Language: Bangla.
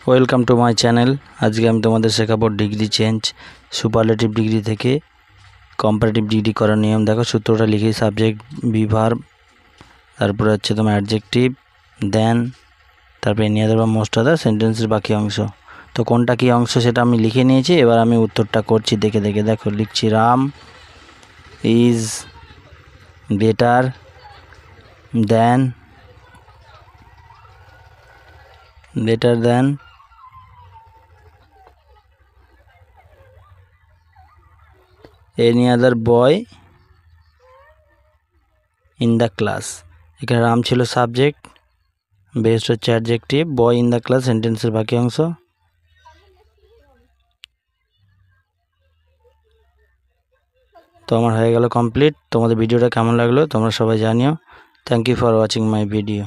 Welcome to my channel. আজকে আমি তোমাদের শেখাবো ডিগ্রি চেঞ্জ, সুপারলেটিভ ডিগ্রি থেকে কম্পারেটিভ ডিগ্রি করার নিয়ম। দেখো সূত্রটা লিখি, সাবজেক্ট বি ভার্ব, তারপরে হচ্ছে তোমার অ্যাডজেক্টিভ, দেন তারপরে এনি আদার বা মোস্ট আদার, সেন্টেন্সের বাকি অংশ। তো কোনটা কী অংশ সেটা আমি লিখে নিয়েছি, এবার আমি উত্তরটা করছি দেখে দেখে। দেখো লিখছি, Ram is better than any other boy in the class. এখানে রাম ছিল সাবজেক্ট, বেস্ট হচ্ছে adjective, boy in the class সেন্টেন্সের বাকি অংশ। তো আমার হয়ে গেল কমপ্লিট। তোমাদের ভিডিওটা কেমন লাগলো তোমরা সবাই জানিও। Thank you for watching my video.